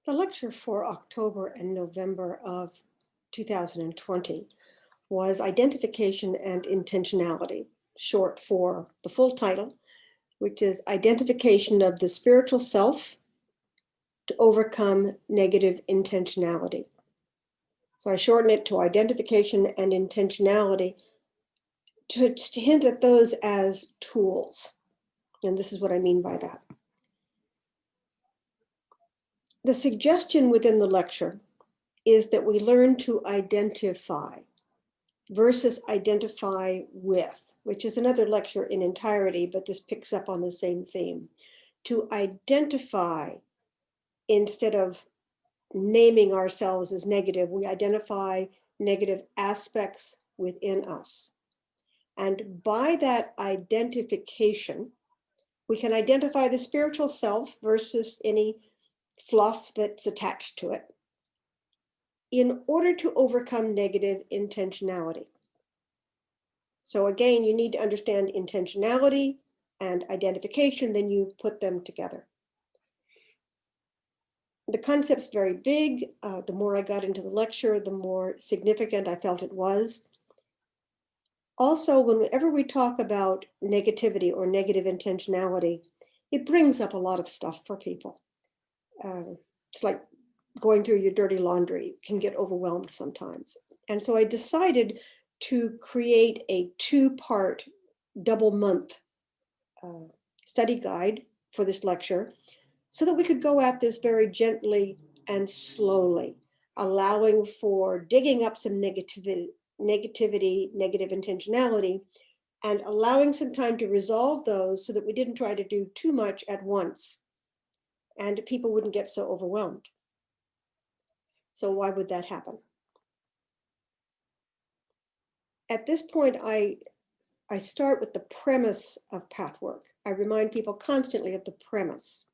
The lecture for October and November of 2020 was Identification and Intentionality, short for the full title, which is Identification of the Spiritual Self to Overcome Negative Intentionality. So I shorten it to Identification and Intentionality to hint at those as tools. And this is what I mean by that. The suggestion within the lecture is that we learn to identify versus identify with, which is another lecture in entirety, but this picks up on the same theme. To identify instead of naming ourselves as negative, we identify negative aspects within us. And by that identification, we can identify the spiritual self versus any fluff that's attached to it in order to overcome negative intentionality. So again, you need to understand intentionality and identification, then you put them together. The concept's very big. The more I got into the lecture, the more significant I felt it was. Also, whenever we talk about negativity or negative intentionality, it brings up a lot of stuff for people. It's like going through your dirty laundry. You can get overwhelmed sometimes. And so I decided to create a 2-part double month study guide for this lecture so that we could go at this very gently and slowly, allowing for digging up some negative intentionality, and allowing some time to resolve those so that we didn't try to do too much at once and people wouldn't get so overwhelmed. So why would that happen? At this point, I start with the premise of Pathwork. I remind people constantly of the premise.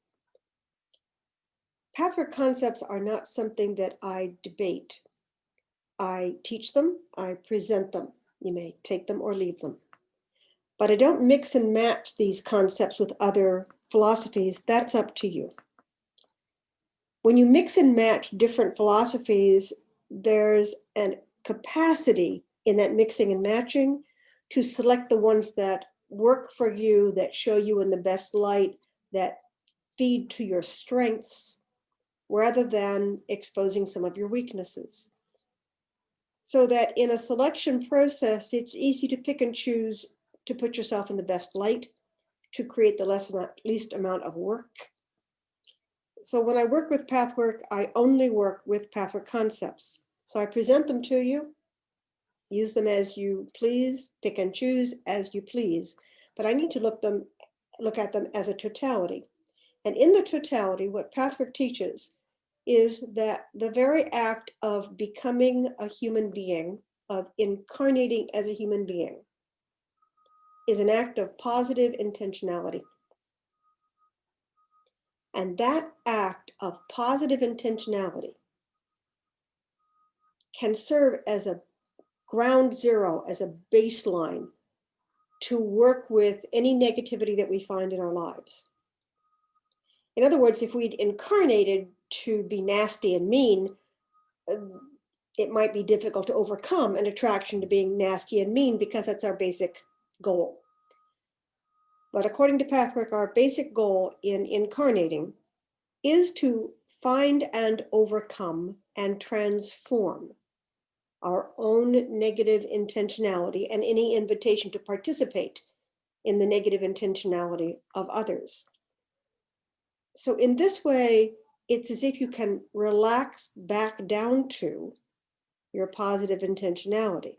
Pathwork concepts are not something that I debate. I teach them, I present them. You may take them or leave them. But I don't mix and match these concepts with other philosophies. That's up to you. When you mix and match different philosophies, there's a capacity in that mixing and matching to select the ones that work for you, that show you in the best light, that feed to your strengths, rather than exposing some of your weaknesses. So that in a selection process, it's easy to pick and choose to put yourself in the best light, to create the least amount of work. So when I work with Pathwork, I only work with Pathwork concepts. So I present them to you, use them as you please, pick and choose as you please, but I need to look at them as a totality. And in the totality, what Pathwork teaches is that the very act of becoming a human being, of incarnating as a human being, is an act of positive intentionality. And that act of positive intentionality can serve as a ground zero, as a baseline to work with any negativity that we find in our lives. In other words, if we'd incarnated to be nasty and mean, it might be difficult to overcome an attraction to being nasty and mean because that's our basic goal. But according to Pathwork, our basic goal in incarnating is to find and overcome and transform our own negative intentionality and any invitation to participate in the negative intentionality of others. So in this way, it's as if you can relax back down to your positive intentionality.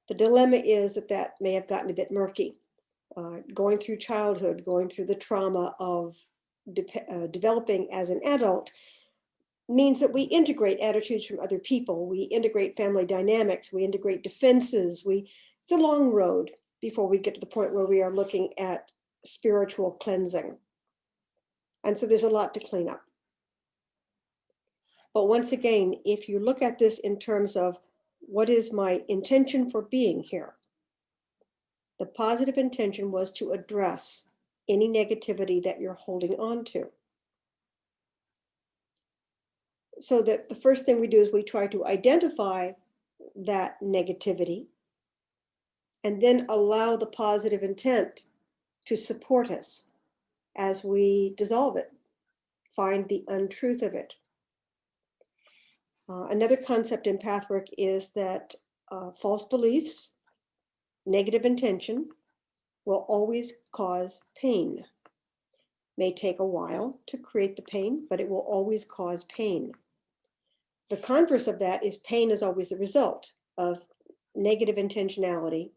The dilemma is that may have gotten a bit murky. Going through childhood, going through the trauma of developing as an adult means that we integrate attitudes from other people, we integrate family dynamics, we integrate defenses. It's a long road before we get to the point where we are looking at spiritual cleansing. And so there's a lot to clean up. But once again, if you look at this in terms of what is my intention for being here, the positive intention was to address any negativity that you're holding on to. So that the first thing we do is we try to identify that negativity and then allow the positive intent to support us as we dissolve it, find the untruth of it. Another concept in Pathwork is that false beliefs, negative intention, will always cause pain. May take a while to create the pain, but it will always cause pain. The converse of that is pain is always the result of negative intentionality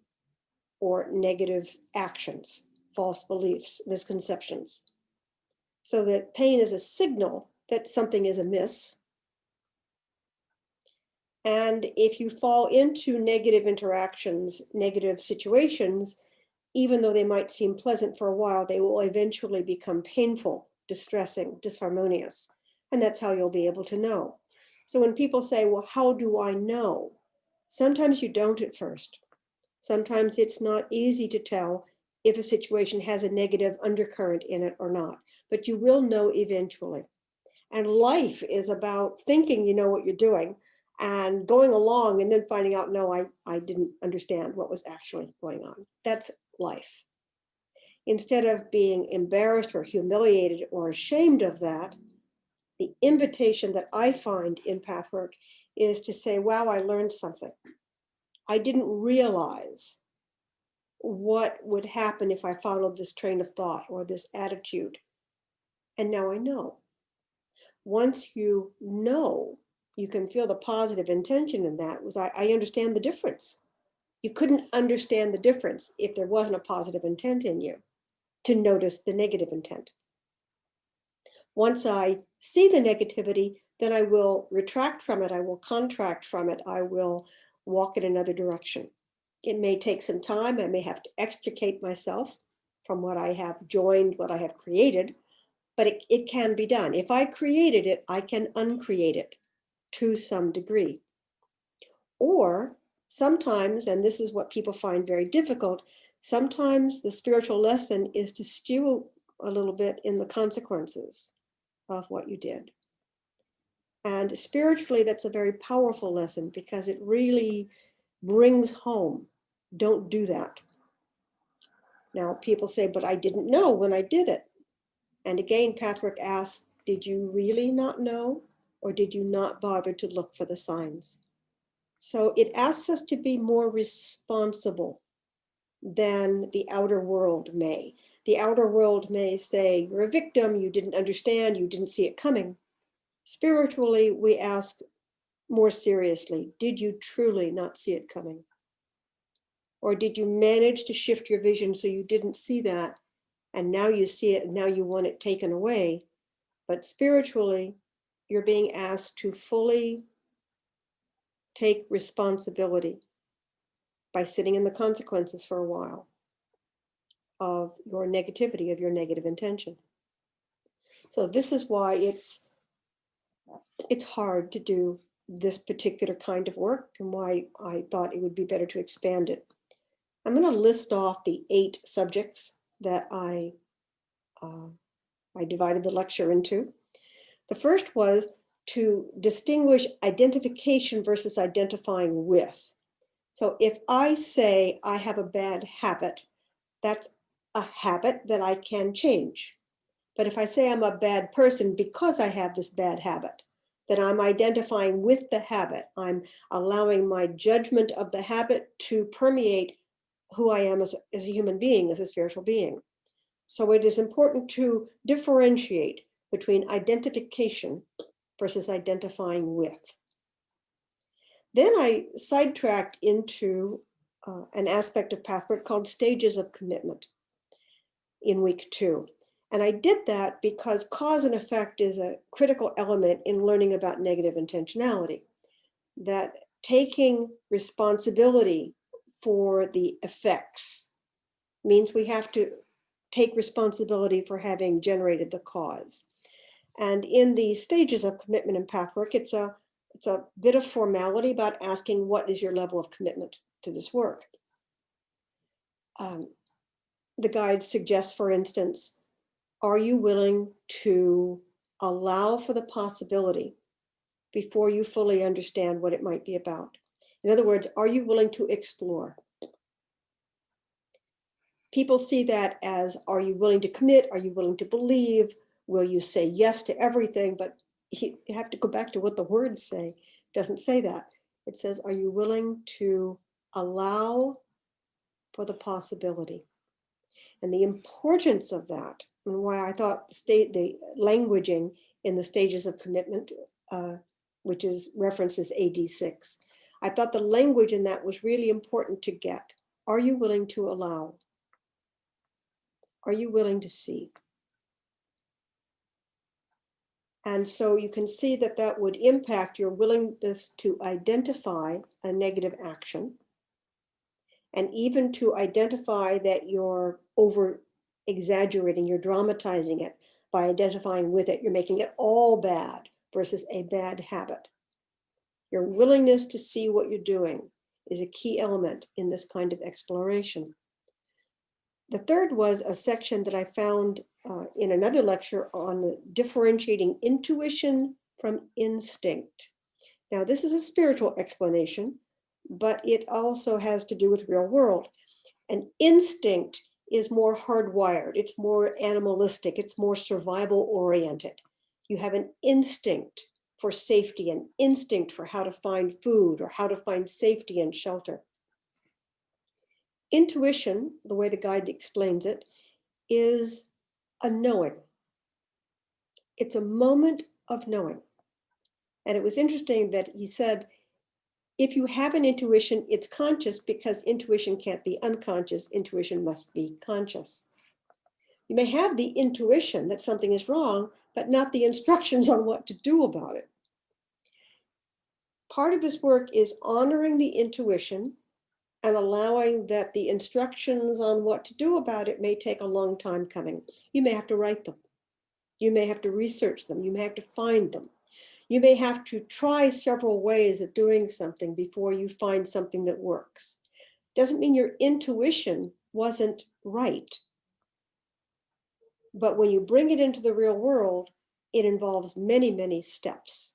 or negative actions, false beliefs, misconceptions. So that pain is a signal that something is amiss. And if you fall into negative interactions, negative situations, even though they might seem pleasant for a while, they will eventually become painful, distressing, disharmonious. And that's how you'll be able to know. So when people say, well, how do I know? Sometimes you don't at first. Sometimes it's not easy to tell if a situation has a negative undercurrent in it or not, but you will know eventually. And life is about thinking you know what you're doing and going along and then finding out, no, I didn't understand what was actually going on. That's life. Instead of being embarrassed or humiliated or ashamed of that, the invitation that I find in Pathwork is to say, wow, I learned something. I didn't realize what would happen if I followed this train of thought or this attitude. And now I know. Once you know, you can feel the positive intention in that was I understand the difference. You couldn't understand the difference if there wasn't a positive intent in you to notice the negative intent. Once I see the negativity, then I will retract from it. I will contract from it. I will walk in another direction. It may take some time. I may have to extricate myself from what I have joined, what I have created, but it can be done. If I created it, I can uncreate it to some degree. Or sometimes, and this is what people find very difficult, sometimes the spiritual lesson is to stew a little bit in the consequences of what you did. And spiritually, that's a very powerful lesson because it really brings home, don't do that. Now, people say, but I didn't know when I did it. And again, Pathwork asks, did you really not know? Or did you not bother to look for the signs? So it asks us to be more responsible than the outer world may. The outer world may say, you're a victim, you didn't understand, you didn't see it coming. Spiritually, we ask more seriously, did you truly not see it coming? Or did you manage to shift your vision so you didn't see that, and now you see it, and now you want it taken away? But spiritually, you're being asked to fully take responsibility by sitting in the consequences for a while of your negativity, of your negative intention. So this is why it's hard to do this particular kind of work and why I thought it would be better to expand it. I'm going to list off the 8 subjects that I divided the lecture into. The first was to distinguish identification versus identifying with. So if I say I have a bad habit, that's a habit that I can change. But if I say I'm a bad person because I have this bad habit, then I'm identifying with the habit. I'm allowing my judgment of the habit to permeate who I am as a human being, as a spiritual being. So it is important to differentiate between identification versus identifying with. Then I sidetracked into an aspect of Pathwork called stages of commitment in week 2. And I did that because cause and effect is a critical element in learning about negative intentionality. That taking responsibility for the effects means we have to take responsibility for having generated the cause. And in the stages of commitment in Pathwork, it's a bit of formality about asking what is your level of commitment to this work. The guide suggests, for instance, are you willing to allow for the possibility before you fully understand what it might be about. In other words, are you willing to explore? People see that as, are you willing to commit? Are you willing to believe? Will you say yes to everything? But you have to go back to what the words say. It doesn't say that. It says, are you willing to allow for the possibility? And the importance of that, and why I thought the languaging in the stages of commitment, which is references AD6, I thought the language in that was really important to get. Are you willing to allow? Are you willing to see? And so you can see that that would impact your willingness to identify a negative action, and even to identify that you're over exaggerating, you're dramatizing it by identifying with it. You're making it all bad versus a bad habit. Your willingness to see what you're doing is a key element in this kind of exploration. The third was a section that I found in another lecture on differentiating intuition from instinct. Now, this is a spiritual explanation, but it also has to do with real world. An instinct is more hardwired, it's more animalistic, it's more survival oriented. You have an instinct for safety, an instinct for how to find food or how to find safety and shelter. Intuition, the way the guide explains it, is a knowing. It's a moment of knowing. And it was interesting that he said, if you have an intuition, it's conscious, because intuition can't be unconscious. Intuition must be conscious. You may have the intuition that something is wrong, but not the instructions on what to do about it. Part of this work is honoring the intuition and allowing that the instructions on what to do about it may take a long time coming. You may have to write them. You may have to research them. You may have to find them. You may have to try several ways of doing something before you find something that works. Doesn't mean your intuition wasn't right. But when you bring it into the real world, it involves many, many steps.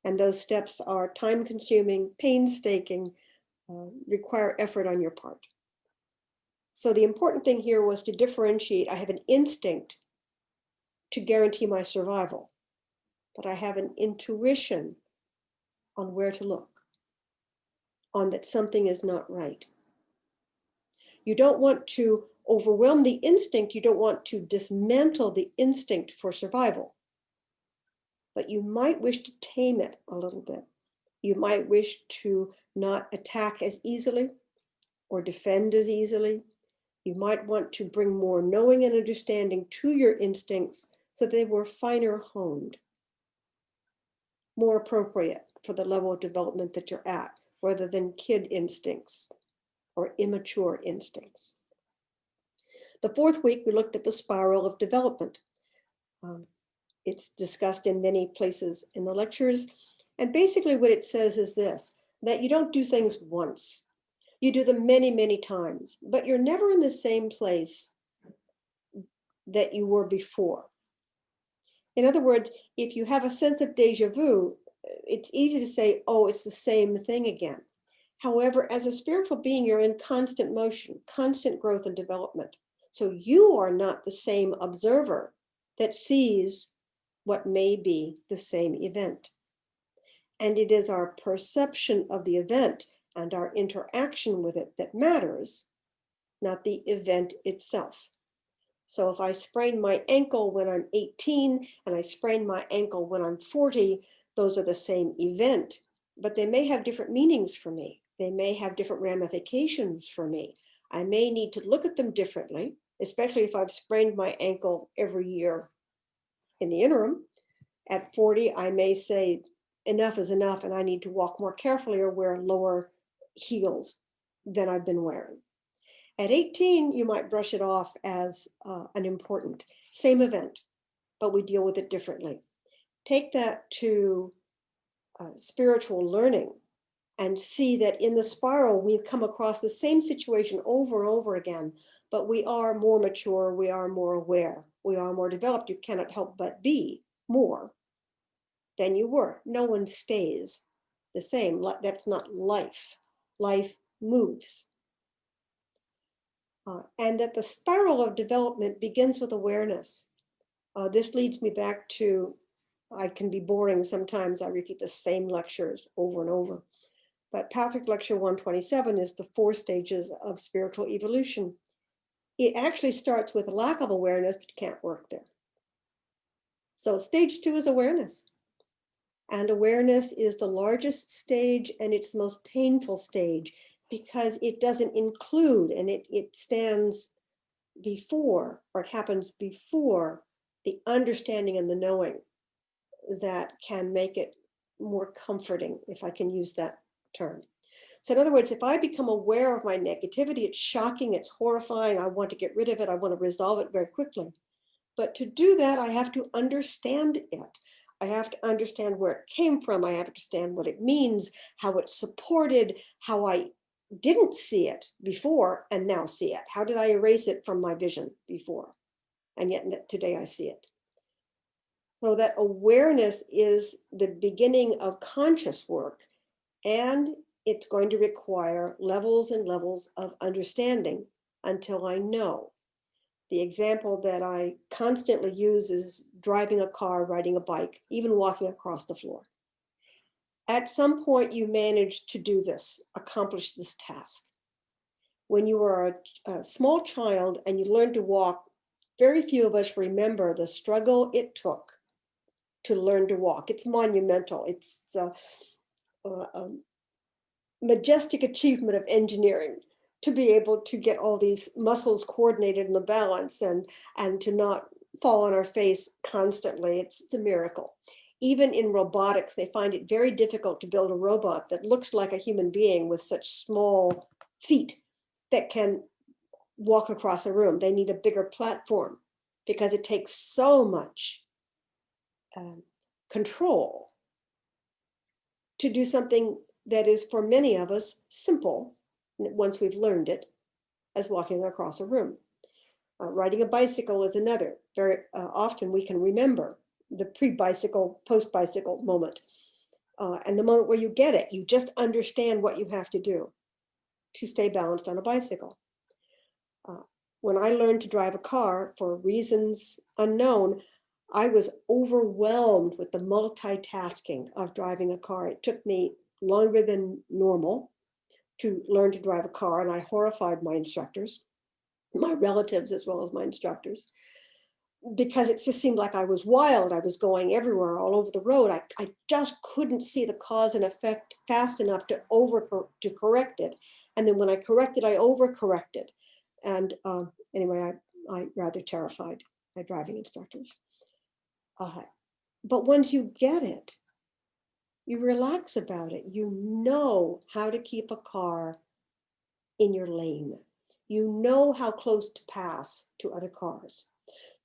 And those steps are time-consuming, painstaking, require effort on your part. So the important thing here was to differentiate. I have an instinct to guarantee my survival, but I have an intuition on where to look, on that something is not right. You don't want to overwhelm the instinct. You don't want to dismantle the instinct for survival, but you might wish to tame it a little bit. You might wish to not attack as easily or defend as easily. You might want to bring more knowing and understanding to your instincts so they were finer honed, more appropriate for the level of development that you're at, rather than kid instincts or immature instincts. The fourth week, we looked at the spiral of development. It's discussed in many places in the lectures. And basically what it says is this, that you don't do things once. You do them many, many times, but you're never in the same place that you were before. In other words, if you have a sense of deja vu, it's easy to say, oh, it's the same thing again. However, as a spiritual being, you're in constant motion, constant growth and development. So you are not the same observer that sees what may be the same event. And it is our perception of the event and our interaction with it that matters, not the event itself. So if I sprain my ankle when I'm 18 and I sprain my ankle when I'm 40, those are the same event, but they may have different meanings for me. They may have different ramifications for me. I may need to look at them differently, especially if I've sprained my ankle every year in the interim. At 40, I may say enough is enough and I need to walk more carefully or wear lower heels than I've been wearing. At 18, you might brush it off as an important, same event, but we deal with it differently. Take that to spiritual learning and see that in the spiral, we've come across the same situation over and over again, but we are more mature, we are more aware, we are more developed. You cannot help but be more. than you were. No one stays the same. That's not life. Life moves. And that the spiral of development begins with awareness. This leads me back to, I can be boring sometimes. I repeat the same lectures over and over. But Pathwork Lecture 127 is the 4 stages of spiritual evolution. It actually starts with a lack of awareness, but you can't work there. So stage 2 is awareness. And awareness is the largest stage, and it's the most painful stage because it doesn't include, and it stands before, or it happens before, the understanding and the knowing that can make it more comforting, if I can use that term. So in other words, if I become aware of my negativity, it's shocking, it's horrifying, I want to get rid of it, I want to resolve it very quickly. But to do that, I have to understand it. I have to understand where it came from. I have to understand what it means, how it's supported, how I didn't see it before and now see it. How did I erase it from my vision before? And yet today I see it. So that awareness is the beginning of conscious work, and it's going to require levels and levels of understanding until I know. The example that I constantly use is driving a car, riding a bike, even walking across the floor. At some point, you manage to do this, accomplish this task. When you are a small child and you learn to walk, very few of us remember the struggle it took to learn to walk. It's monumental. It's a majestic achievement of engineering to be able to get all these muscles coordinated in the balance and to not fall on our face constantly. It's a miracle. Even in robotics, they find it very difficult to build a robot that looks like a human being with such small feet that can walk across a room. They need a bigger platform because it takes so much control to do something that is, for many of us, simple once we've learned it, as walking across a room. Riding a bicycle is another. Very often we can remember the pre-bicycle, post-bicycle moment. And the moment where you get it, you just understand what you have to do to stay balanced on a bicycle. When I learned to drive a car for reasons unknown, I was overwhelmed with the multitasking of driving a car. It took me longer than normal to learn to drive a car, and I horrified my instructors, my relatives as well as my instructors, because it just seemed like I was wild. I was going everywhere, all over the road. I just couldn't see the cause and effect fast enough to correct it. And then when I corrected, I overcorrected. And anyway, I rather terrified my driving instructors. But once you get it, you relax about it. You know how to keep a car in your lane. You know how close to pass to other cars.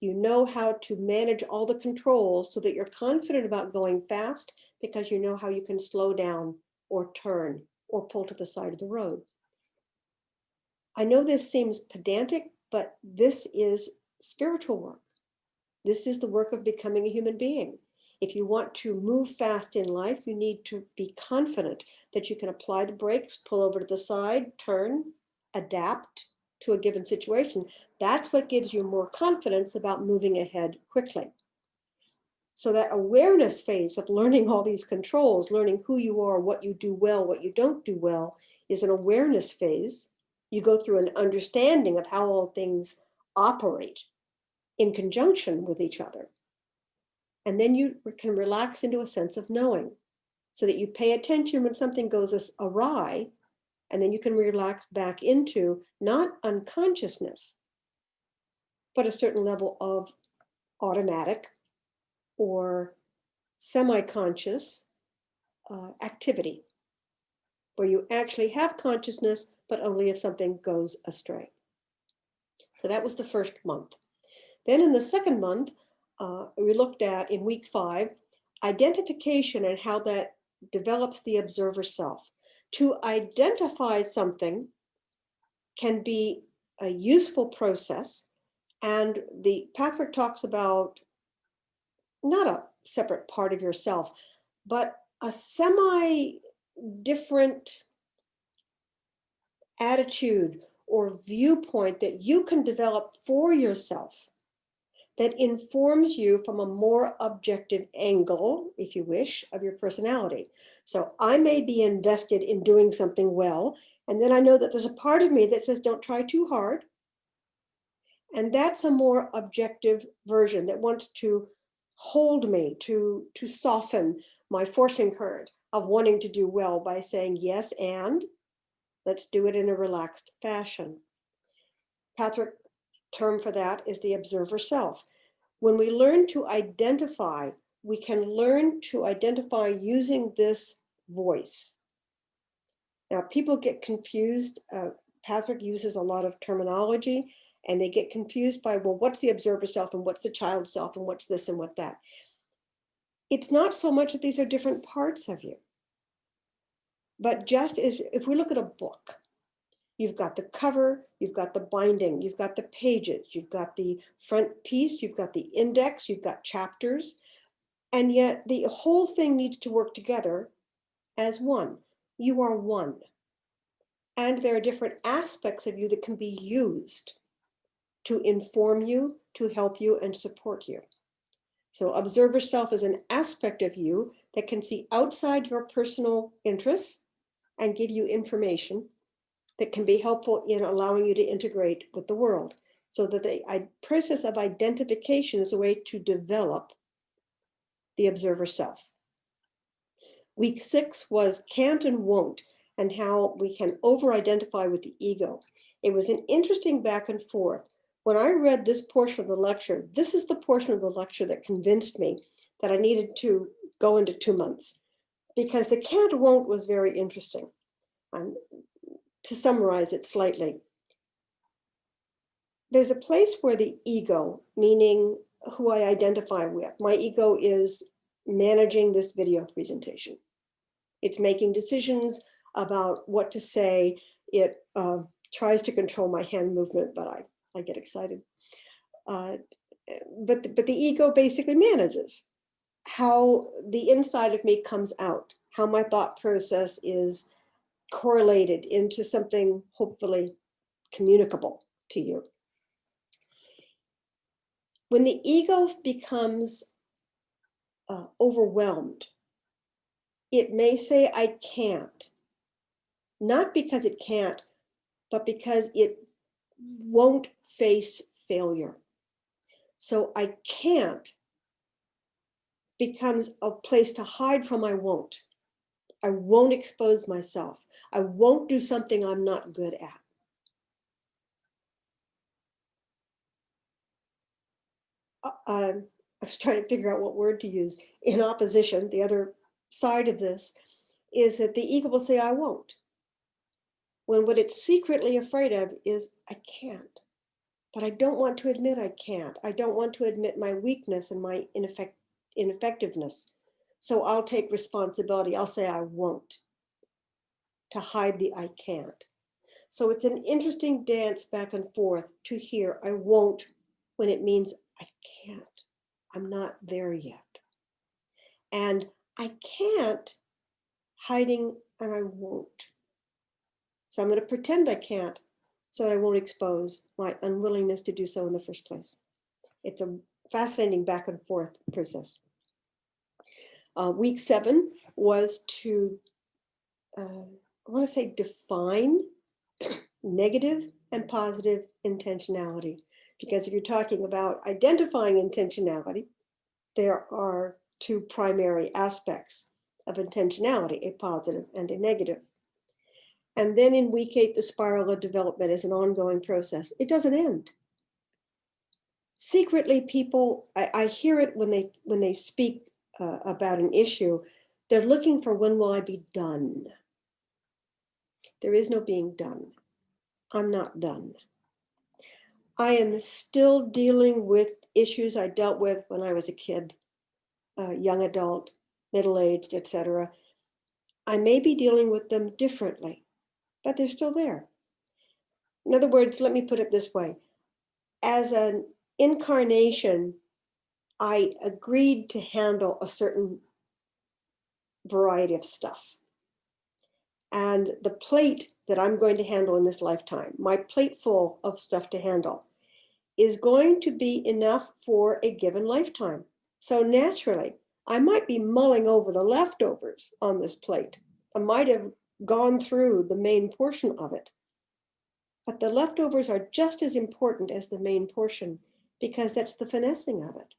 You know how to manage all the controls so that you're confident about going fast because you know how you can slow down or turn or pull to the side of the road. I know this seems pedantic, but this is spiritual work. This is the work of becoming a human being. If you want to move fast in life, you need to be confident that you can apply the brakes, pull over to the side, turn, adapt to a given situation. That's what gives you more confidence about moving ahead quickly. So that awareness phase of learning all these controls, learning who you are, what you do well, what you don't do well, is an awareness phase. You go through an understanding of how all things operate in conjunction with each other. And then you can relax into a sense of knowing so that you pay attention when something goes awry, and then you can relax back into not unconsciousness, but a certain level of automatic or semi-conscious activity, where you actually have consciousness, but only if something goes astray. So that was the first month. Then in the second month, we looked at, in week 5, identification and how that develops the observer self. To identify something can be a useful process, and the Pathwork talks about not a separate part of yourself, but a semi-different attitude or viewpoint that you can develop for yourself that informs you from a more objective angle, if you wish, of your personality. So I may be invested in doing something well, and then I know that there's a part of me that says, don't try too hard. And that's a more objective version that wants to hold me, to soften my forcing current of wanting to do well by saying yes, and let's do it in a relaxed fashion. Pathwork term for that is the observer self. When we learn to identify, we can learn to identify using this voice. Now, people get confused. Pathwork uses a lot of terminology, and they get confused by, well, what's the observer self and what's the child self and what's this and what that? It's not so much that these are different parts of you, but just as if we look at a book, you've got the cover, you've got the binding, you've got the pages, you've got the front piece, you've got the index, you've got chapters, and yet the whole thing needs to work together as one. You are one. And there are different aspects of you that can be used to inform you, to help you, and support you. So observer self is an aspect of you that can see outside your personal interests and give you information that can be helpful in allowing you to integrate with the world. So that the process of identification is a way to develop the observer self. Week 6 was can't and won't, and how we can over-identify with the ego. It was an interesting back and forth. When I read this portion of the lecture, this is the portion of the lecture that convinced me that I needed to go into 2 months, because the can't won't was very interesting. To summarize it slightly, there's a place where the ego, meaning who I identify with, my ego is managing this video presentation. It's making decisions about what to say. It tries to control my hand movement, but I get excited. But the ego basically manages how the inside of me comes out, how my thought process is correlated into something hopefully communicable to you. When the ego becomes overwhelmed, it may say, I can't. Not because it can't, but because it won't face failure. So I can't becomes a place to hide from I won't. I won't expose myself. I won't do something I'm not good at. I was trying to figure out what word to use. In opposition, the other side of this is that the ego will say, I won't. When what it's secretly afraid of is, I can't. But I don't want to admit I can't. I don't want to admit my weakness and my ineffectiveness. So I'll take responsibility. I'll say I won't, to hide the I can't. So it's an interesting dance back and forth to hear I won't when it means I can't. I'm not there yet. And I can't hiding and I won't. So I'm going to pretend I can't so that I won't expose my unwillingness to do so in the first place. It's a fascinating back and forth process. Week 7 was to, I want to say, define negative and positive intentionality. Because if you're talking about identifying intentionality, there are 2 primary aspects of intentionality, a positive and a negative. And then in week 8, the spiral of development is an ongoing process. It doesn't end. Secretly, people, I hear it when they speak about an issue, they're looking for when will I be done? There is no being done. I'm not done. I am still dealing with issues I dealt with when I was a kid, young adult, middle-aged, etc. I may be dealing with them differently, but they're still there. In other words, let me put it this way. As an incarnation, I agreed to handle a certain variety of stuff. And the plate that I'm going to handle in this lifetime, my plate full of stuff to handle, is going to be enough for a given lifetime. So naturally, I might be mulling over the leftovers on this plate. I might have gone through the main portion of it. But the leftovers are just as important as the main portion, because that's the finessing of it.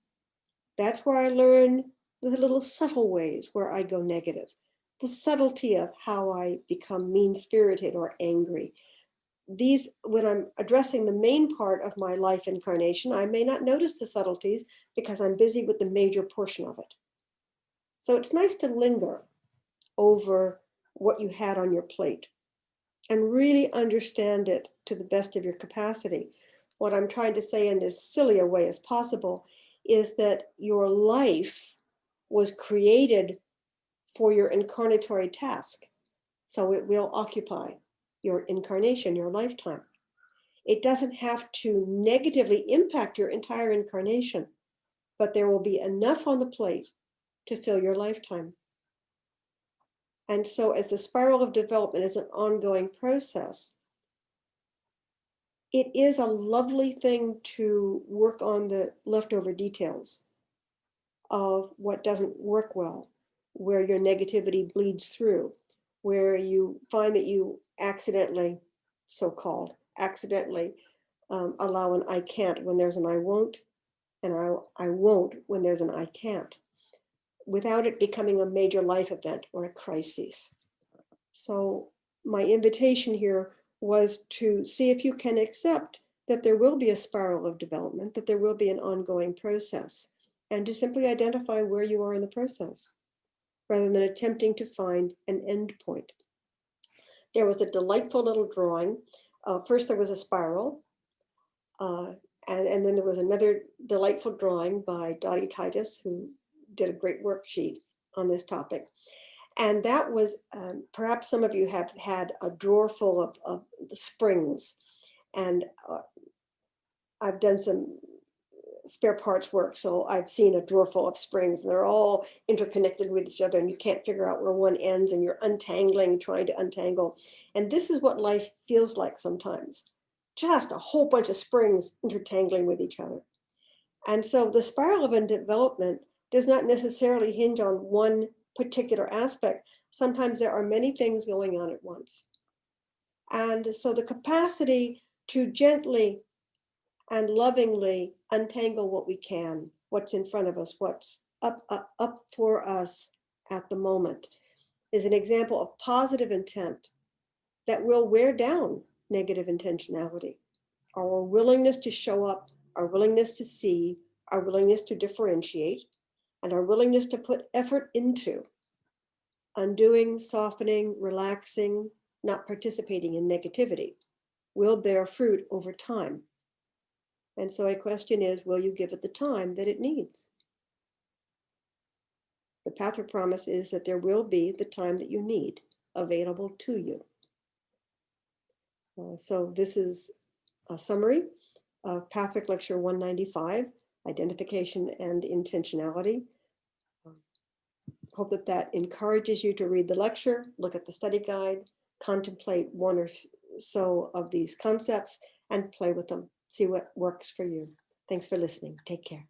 That's where I learn the little subtle ways where I go negative, the subtlety of how I become mean-spirited or angry. These, when I'm addressing the main part of my life incarnation, I may not notice the subtleties because I'm busy with the major portion of it. So it's nice to linger over what you had on your plate and really understand it to the best of your capacity. What I'm trying to say in as silly a way as possible is that your life was created for your incarnatory task. So it will occupy your incarnation, your lifetime. It doesn't have to negatively impact your entire incarnation, but there will be enough on the plate to fill your lifetime. And so as the spiral of development is an ongoing process, it is a lovely thing to work on the leftover details of what doesn't work well, where your negativity bleeds through, where you find that you accidentally, so-called, accidentally allow an I can't when there's an I won't, and I won't when there's an I can't, without it becoming a major life event or a crisis. So my invitation here was to see if you can accept that there will be a spiral of development, that there will be an ongoing process, and to simply identify where you are in the process, rather than attempting to find an end point. There was a delightful little drawing. First, there was a spiral, and then there was another delightful drawing by Dottie Titus, who did a great worksheet on this topic. And that was, perhaps some of you have had a drawer full of springs. And I've done some spare parts work, so I've seen a drawer full of springs, and they're all interconnected with each other, and you can't figure out where one ends, and you're untangling, trying to untangle. And this is what life feels like sometimes. Just a whole bunch of springs intertangling with each other. And so the spiral of development does not necessarily hinge on one particular aspect. Sometimes there are many things going on at once. And so the capacity to gently and lovingly untangle what we can, what's in front of us, what's up for us at the moment, is an example of positive intent that will wear down negative intentionality. Our willingness to show up, our willingness to see, our willingness to differentiate, and our willingness to put effort into undoing, softening, relaxing, not participating in negativity will bear fruit over time. And so a question is, will you give it the time that it needs? The Pathwork promise is that there will be the time that you need available to you. So this is a summary of Pathwork Lecture 195, Identification and Intentionality. Hope that that encourages you to read the lecture, look at the study guide, contemplate one or so of these concepts, and play with them. See what works for you. Thanks for listening. Take care.